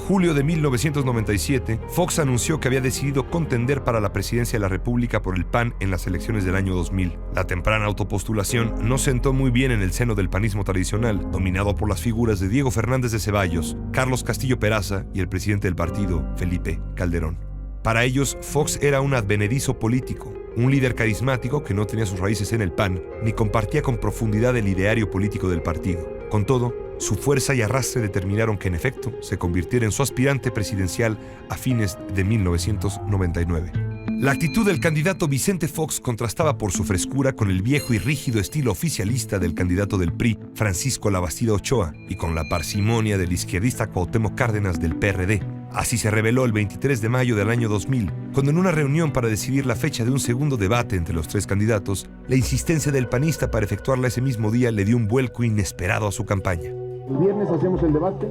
julio de 1997, Fox anunció que había decidido contender para la presidencia de la República por el PAN en las elecciones del año 2000. La temprana autopostulación no sentó muy bien en el seno del panismo tradicional, dominado por las figuras de Diego Fernández de Ceballos, Carlos Castillo Peraza y el presidente del partido, Felipe Calderón. Para ellos, Fox era un advenedizo político, un líder carismático que no tenía sus raíces en el PAN, ni compartía con profundidad el ideario político del partido. Con todo, su fuerza y arrastre determinaron que, en efecto, se convirtiera en su aspirante presidencial a fines de 1999. La actitud del candidato Vicente Fox contrastaba por su frescura con el viejo y rígido estilo oficialista del candidato del PRI, Francisco Labastida Ochoa, y con la parsimonia del izquierdista Cuauhtémoc Cárdenas del PRD. Así se reveló el 23 de mayo del año 2000, cuando en una reunión para decidir la fecha de un segundo debate entre los tres candidatos, la insistencia del panista para efectuarla ese mismo día le dio un vuelco inesperado a su campaña. ¿El viernes hacemos el debate?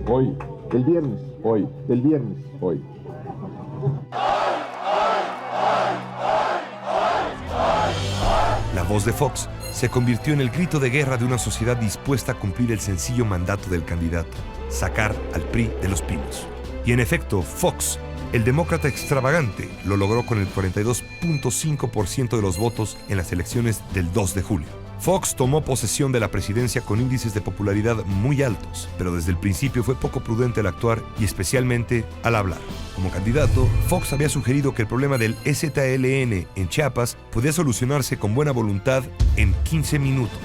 Hoy. ¿El viernes? Hoy. ¿El viernes? Hoy. La voz de Fox se convirtió en el grito de guerra de una sociedad dispuesta a cumplir el sencillo mandato del candidato: sacar al PRI de los pinos. Y en efecto, Fox, el demócrata extravagante, lo logró con el 42.5% de los votos en las elecciones del 2 de julio. Fox tomó posesión de la presidencia con índices de popularidad muy altos, pero desde el principio fue poco prudente al actuar y especialmente al hablar. Como candidato, Fox había sugerido que el problema del EZLN en Chiapas podía solucionarse con buena voluntad en 15 minutos.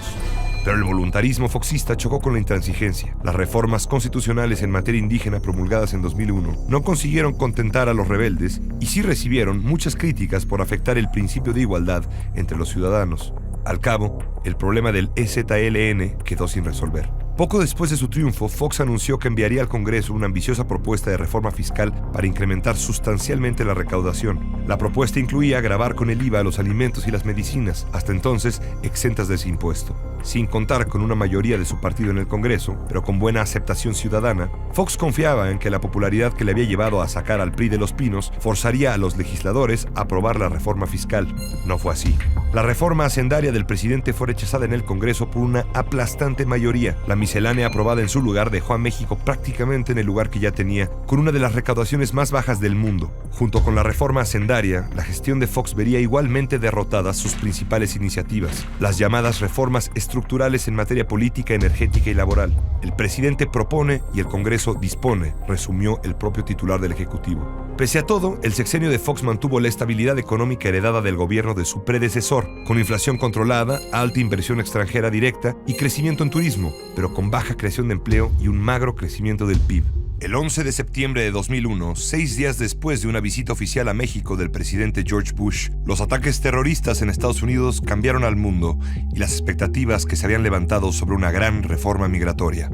Pero el voluntarismo foxista chocó con la intransigencia. Las reformas constitucionales en materia indígena promulgadas en 2001 no consiguieron contentar a los rebeldes y sí recibieron muchas críticas por afectar el principio de igualdad entre los ciudadanos. Al cabo, el problema del EZLN quedó sin resolver. Poco después de su triunfo, Fox anunció que enviaría al Congreso una ambiciosa propuesta de reforma fiscal para incrementar sustancialmente la recaudación. La propuesta incluía gravar con el IVA los alimentos y las medicinas, hasta entonces exentas de ese impuesto. Sin contar con una mayoría de su partido en el Congreso, pero con buena aceptación ciudadana, Fox confiaba en que la popularidad que le había llevado a sacar al PRI de los pinos forzaría a los legisladores a aprobar la reforma fiscal. No fue así. La reforma hacendaria del presidente fue rechazada en el Congreso por una aplastante mayoría. La miscelánea aprobada en su lugar dejó a México prácticamente en el lugar que ya tenía, con una de las recaudaciones más bajas del mundo. Junto con la reforma hacendaria, la gestión de Fox vería igualmente derrotadas sus principales iniciativas, las llamadas reformas estructurales en materia política, energética y laboral. El presidente propone y el Congreso dispone, resumió el propio titular del Ejecutivo. Pese a todo, el sexenio de Fox mantuvo la estabilidad económica heredada del gobierno de su predecesor, con inflación controlada, alta inversión extranjera directa y crecimiento en turismo, pero con baja creación de empleo y un magro crecimiento del PIB. El 11 de septiembre de 2001, 6 días después de una visita oficial a México del presidente George Bush, los ataques terroristas en Estados Unidos cambiaron al mundo y las expectativas que se habían levantado sobre una gran reforma migratoria.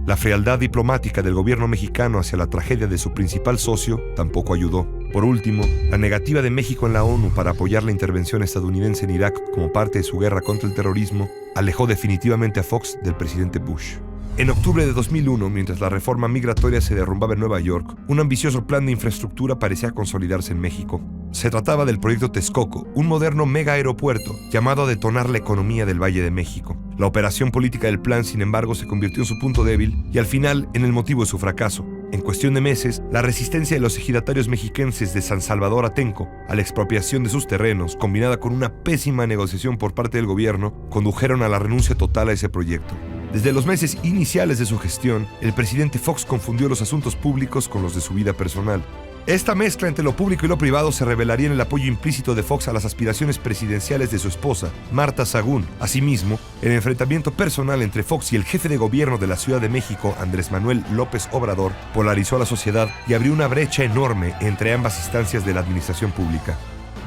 La frialdad diplomática del gobierno mexicano hacia la tragedia de su principal socio tampoco ayudó. Por último, la negativa de México en la ONU para apoyar la intervención estadounidense en Irak como parte de su guerra contra el terrorismo alejó definitivamente a Fox del presidente Bush. En octubre de 2001, mientras la reforma migratoria se derrumbaba en Nueva York, un ambicioso plan de infraestructura parecía consolidarse en México. Se trataba del proyecto Texcoco, un moderno mega aeropuerto llamado a detonar la economía del Valle de México. La operación política del plan, sin embargo, se convirtió en su punto débil y al final en el motivo de su fracaso. En cuestión de meses, la resistencia de los ejidatarios mexiquenses de San Salvador Atenco a la expropiación de sus terrenos, combinada con una pésima negociación por parte del gobierno, condujeron a la renuncia total a ese proyecto. Desde los meses iniciales de su gestión, el presidente Fox confundió los asuntos públicos con los de su vida personal. Esta mezcla entre lo público y lo privado se revelaría en el apoyo implícito de Fox a las aspiraciones presidenciales de su esposa, Marta Sagún. Asimismo, el enfrentamiento personal entre Fox y el jefe de gobierno de la Ciudad de México, Andrés Manuel López Obrador, polarizó a la sociedad y abrió una brecha enorme entre ambas instancias de la administración pública.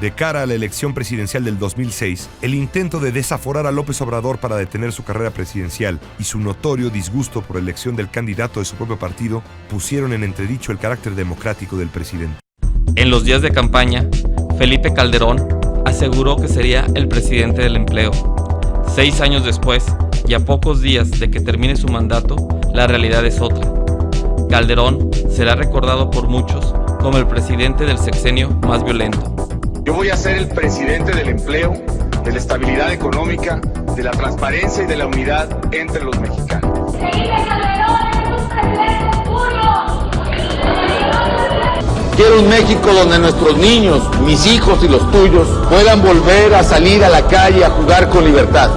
De cara a la elección presidencial del 2006, el intento de desaforar a López Obrador para detener su carrera presidencial y su notorio disgusto por la elección del candidato de su propio partido pusieron en entredicho el carácter democrático del presidente. En los días de campaña, Felipe Calderón aseguró que sería el presidente del empleo. 6 años después, y a pocos días de que termine su mandato, la realidad es otra. Calderón será recordado por muchos como el presidente del sexenio más violento. Yo voy a ser el presidente del empleo, de la estabilidad económica, de la transparencia y de la unidad entre los mexicanos. Felipe Calderón es un presidente puro. Quiero un México donde nuestros niños, mis hijos y los tuyos, puedan volver a salir a la calle a jugar con libertad.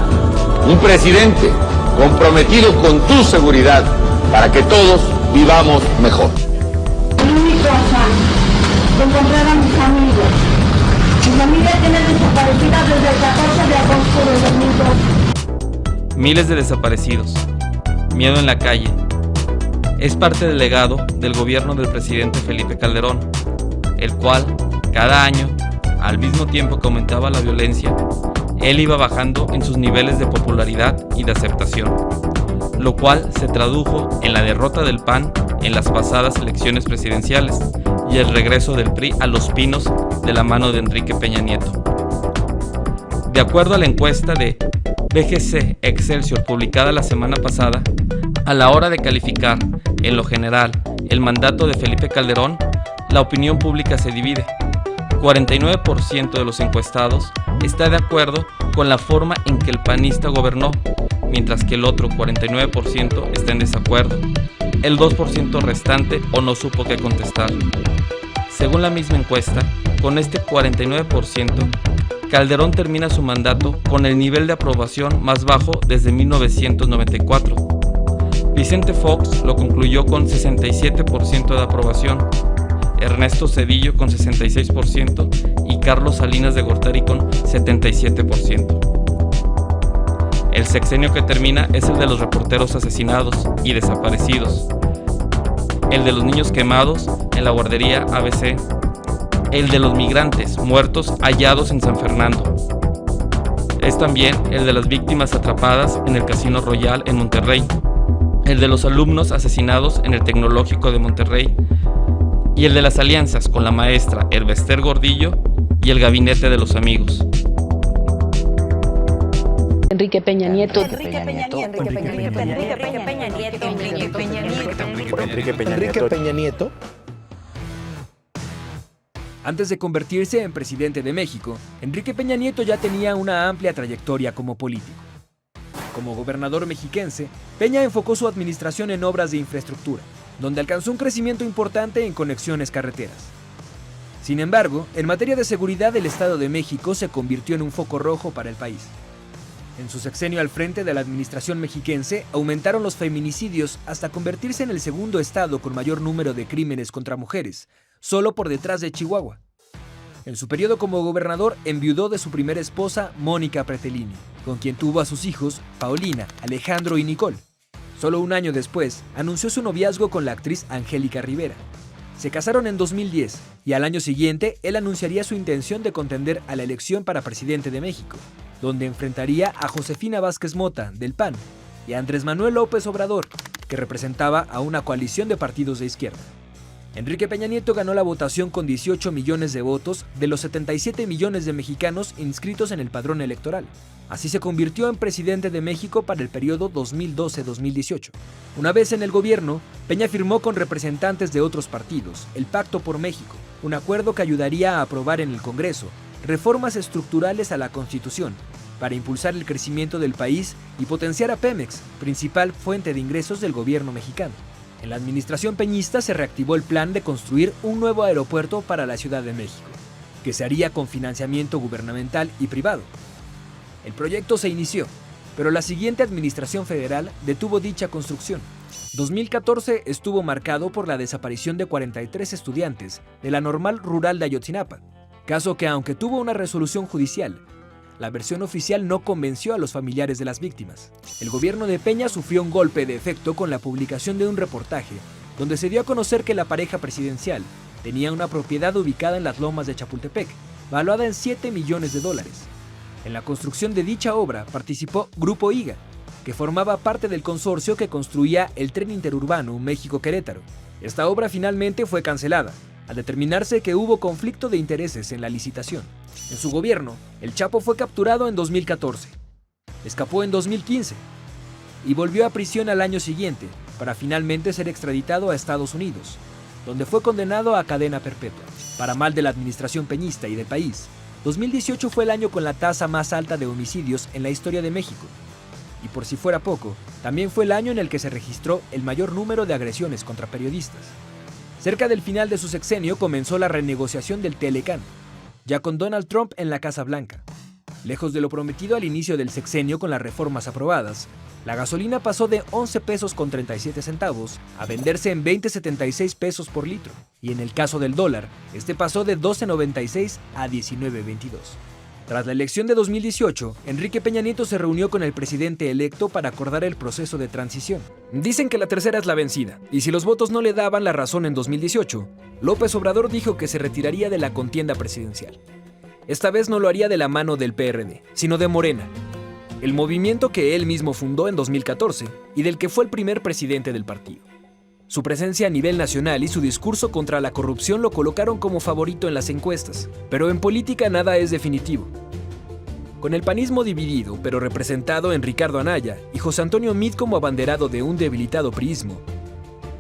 Un presidente comprometido con tu seguridad para que todos vivamos mejor. El único afán de encontrar a mi familia. Mi familia tiene desaparecida desde el 14 de agosto de 2002. Miles de desaparecidos. Miedo en la calle. Es parte del legado del gobierno del presidente Felipe Calderón, el cual, cada año, al mismo tiempo que aumentaba la violencia, él iba bajando en sus niveles de popularidad y de aceptación, lo cual se tradujo en la derrota del PAN en las pasadas elecciones presidenciales y el regreso del PRI a Los Pinos de la mano de Enrique Peña Nieto. De acuerdo a la encuesta de BGC Excelsior publicada la semana pasada, a la hora de calificar, en lo general, el mandato de Felipe Calderón, la opinión pública se divide. 49% de los encuestados está de acuerdo con la forma en que el panista gobernó, mientras que el otro 49% está en desacuerdo. El 2% restante o no supo qué contestar. Según la misma encuesta, con este 49%, Calderón termina su mandato con el nivel de aprobación más bajo desde 1994. Vicente Fox lo concluyó con 67% de aprobación, Ernesto Zedillo con 66% y Carlos Salinas de Gortari con 77%. El sexenio que termina es el de los reporteros asesinados y desaparecidos, el de los niños quemados en la guardería ABC, el de los migrantes muertos hallados en San Fernando. Es también el de las víctimas atrapadas en el Casino Royal en Monterrey, el de los alumnos asesinados en el Tecnológico de Monterrey y el de las alianzas con la maestra Herbester Gordillo y el gabinete de los amigos. Enrique Peña Nieto. Enrique Peña Nieto. Antes de convertirse en presidente de México, Enrique Peña Nieto ya tenía una amplia trayectoria como político. Como gobernador mexiquense, Peña enfocó su administración en obras de infraestructura, donde alcanzó un crecimiento importante en conexiones carreteras. Sin embargo, en materia de seguridad, el Estado de México se convirtió en un foco rojo para el país. En su sexenio al frente de la administración mexiquense, aumentaron los feminicidios hasta convertirse en el segundo estado con mayor número de crímenes contra mujeres, solo por detrás de Chihuahua. En su periodo como gobernador, enviudó de su primera esposa, Mónica Pretelini, con quien tuvo a sus hijos, Paulina, Alejandro y Nicole. Solo un año después, anunció su noviazgo con la actriz Angélica Rivera. Se casaron en 2010 y al año siguiente, él anunciaría su intención de contender a la elección para presidente de México, donde enfrentaría a Josefina Vázquez Mota, del PAN, y a Andrés Manuel López Obrador, que representaba a una coalición de partidos de izquierda. Enrique Peña Nieto ganó la votación con 18 millones de votos de los 77 millones de mexicanos inscritos en el padrón electoral. Así se convirtió en presidente de México para el periodo 2012-2018. Una vez en el gobierno, Peña firmó con representantes de otros partidos el Pacto por México, un acuerdo que ayudaría a aprobar en el Congreso reformas estructurales a la Constitución para impulsar el crecimiento del país y potenciar a Pemex, principal fuente de ingresos del gobierno mexicano. En la administración peñista se reactivó el plan de construir un nuevo aeropuerto para la Ciudad de México, que se haría con financiamiento gubernamental y privado. El proyecto se inició, pero la siguiente administración federal detuvo dicha construcción. 2014 estuvo marcado por la desaparición de 43 estudiantes de la Normal Rural de Ayotzinapa, caso que, aunque tuvo una resolución judicial, la versión oficial no convenció a los familiares de las víctimas. El gobierno de Peña sufrió un golpe de efecto con la publicación de un reportaje donde se dio a conocer que la pareja presidencial tenía una propiedad ubicada en las lomas de Chapultepec, valuada en $7 millones. En la construcción de dicha obra participó Grupo IGA, que formaba parte del consorcio que construía el tren interurbano México-Querétaro. Esta obra finalmente fue cancelada, al determinarse que hubo conflicto de intereses en la licitación. En su gobierno, el Chapo fue capturado en 2014, escapó en 2015 y volvió a prisión al año siguiente para finalmente ser extraditado a Estados Unidos, donde fue condenado a cadena perpetua. Para mal de la administración peñista y del país, 2018 fue el año con la tasa más alta de homicidios en la historia de México. Y por si fuera poco, también fue el año en el que se registró el mayor número de agresiones contra periodistas. Cerca del final de su sexenio comenzó la renegociación del Telecán, ya con Donald Trump en la Casa Blanca. Lejos de lo prometido al inicio del sexenio con las reformas aprobadas, la gasolina pasó de 11 pesos con 37 centavos a venderse en 20.76 pesos por litro. Y en el caso del dólar, este pasó de 12.96 a 19.22. Tras la elección de 2018, Enrique Peña Nieto se reunió con el presidente electo para acordar el proceso de transición. Dicen que la tercera es la vencida, y si los votos no le daban la razón en 2018, López Obrador dijo que se retiraría de la contienda presidencial. Esta vez no lo haría de la mano del PRD, sino de Morena, el movimiento que él mismo fundó en 2014 y del que fue el primer presidente del partido. Su presencia a nivel nacional y su discurso contra la corrupción lo colocaron como favorito en las encuestas, pero en política nada es definitivo. Con el panismo dividido, pero representado en Ricardo Anaya y José Antonio Meade como abanderado de un debilitado priismo,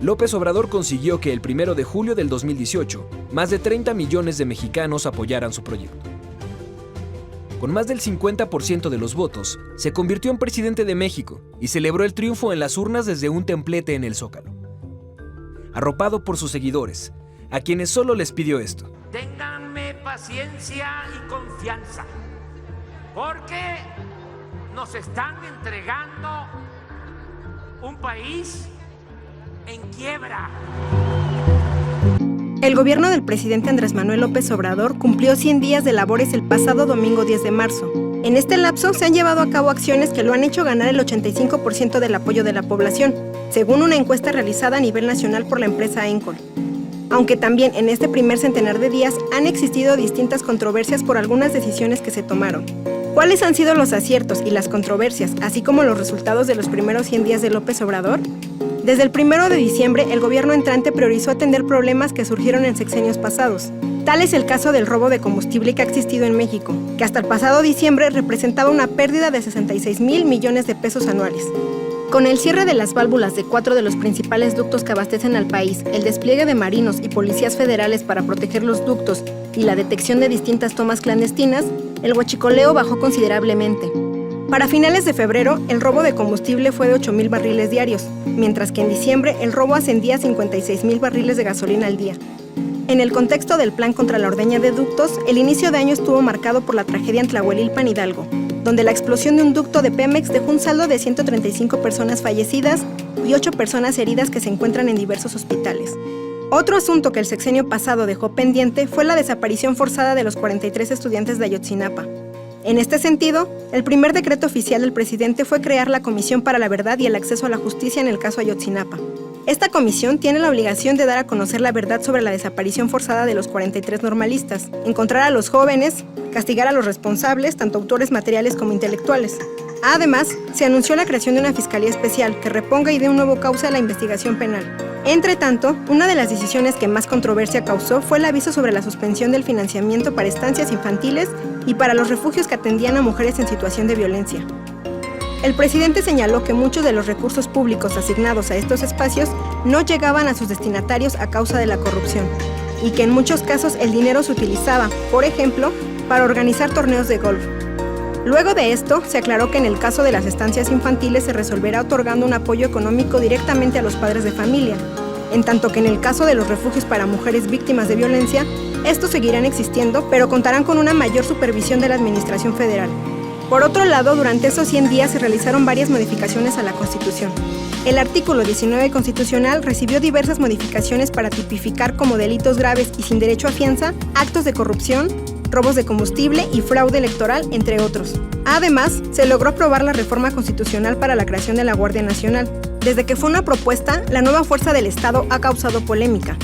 López Obrador consiguió que el 1 de julio del 2018, más de 30 millones de mexicanos apoyaran su proyecto. Con más del 50% de los votos, se convirtió en presidente de México y celebró el triunfo en las urnas desde un templete en el Zócalo. Arropado por sus seguidores, a quienes solo les pidió esto: ténganme paciencia y confianza, porque nos están entregando un país en quiebra. El gobierno del presidente Andrés Manuel López Obrador cumplió 100 días de labores el pasado domingo 10 de marzo. En este lapso se han llevado a cabo acciones que lo han hecho ganar el 85% del apoyo de la población, según una encuesta realizada a nivel nacional por la empresa Encol. Aunque también en este primer centenar de días han existido distintas controversias por algunas decisiones que se tomaron. ¿Cuáles han sido los aciertos y las controversias, así como los resultados de los primeros 100 días de López Obrador? Desde el 1 de diciembre, el gobierno entrante priorizó atender problemas que surgieron en sexenios pasados. Tal es el caso del robo de combustible que ha existido en México, que hasta el pasado diciembre representaba una pérdida de 66,000 millones de pesos anuales. Con el cierre de las válvulas de 4 de los principales ductos que abastecen al país, el despliegue de marinos y policías federales para proteger los ductos y la detección de distintas tomas clandestinas, el huachicoleo bajó considerablemente. Para finales de febrero, el robo de combustible fue de 8,000 barriles diarios, mientras que en diciembre el robo ascendía a 56,000 barriles de gasolina al día. En el contexto del plan contra la ordeña de ductos, el inicio de año estuvo marcado por la tragedia en Tlahuelilpan, Hidalgo, donde la explosión de un ducto de Pemex dejó un saldo de 135 personas fallecidas y 8 personas heridas que se encuentran en diversos hospitales. Otro asunto que el sexenio pasado dejó pendiente fue la desaparición forzada de los 43 estudiantes de Ayotzinapa. En este sentido, el primer decreto oficial del presidente fue crear la Comisión para la Verdad y el Acceso a la Justicia en el caso Ayotzinapa. Esta comisión tiene la obligación de dar a conocer la verdad sobre la desaparición forzada de los 43 normalistas, encontrar a los jóvenes, castigar a los responsables, tanto autores materiales como intelectuales. Además, se anunció la creación de una fiscalía especial que reponga y dé un nuevo cauce a la investigación penal. Entre tanto, una de las decisiones que más controversia causó fue el aviso sobre la suspensión del financiamiento para estancias infantiles y para los refugios que atendían a mujeres en situación de violencia. El presidente señaló que muchos de los recursos públicos asignados a estos espacios no llegaban a sus destinatarios a causa de la corrupción, y que en muchos casos el dinero se utilizaba, por ejemplo, para organizar torneos de golf. Luego de esto, se aclaró que en el caso de las estancias infantiles se resolverá otorgando un apoyo económico directamente a los padres de familia, en tanto que en el caso de los refugios para mujeres víctimas de violencia, estos seguirán existiendo, pero contarán con una mayor supervisión de la Administración Federal. Por otro lado, durante esos 100 días se realizaron varias modificaciones a la Constitución. El artículo 19 constitucional recibió diversas modificaciones para tipificar como delitos graves y sin derecho a fianza actos de corrupción, robos de combustible y fraude electoral, entre otros. Además, se logró aprobar la reforma constitucional para la creación de la Guardia Nacional. Desde que fue una propuesta, la nueva fuerza del Estado ha causado polémica,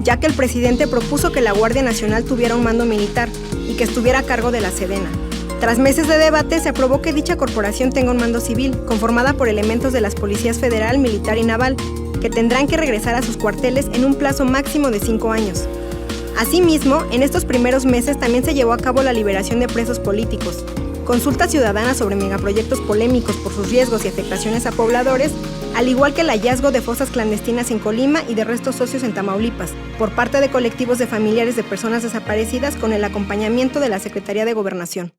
ya que el presidente propuso que la Guardia Nacional tuviera un mando militar y que estuviera a cargo de la Sedena. Tras meses de debate, se aprobó que dicha corporación tenga un mando civil, conformada por elementos de las policías federal, militar y naval, que tendrán que regresar a sus cuarteles en un plazo máximo de 5 años. Asimismo, en estos primeros meses también se llevó a cabo la liberación de presos políticos, consultas ciudadanas sobre megaproyectos polémicos por sus riesgos y afectaciones a pobladores, al igual que el hallazgo de fosas clandestinas en Colima y de restos óseos en Tamaulipas, por parte de colectivos de familiares de personas desaparecidas con el acompañamiento de la Secretaría de Gobernación.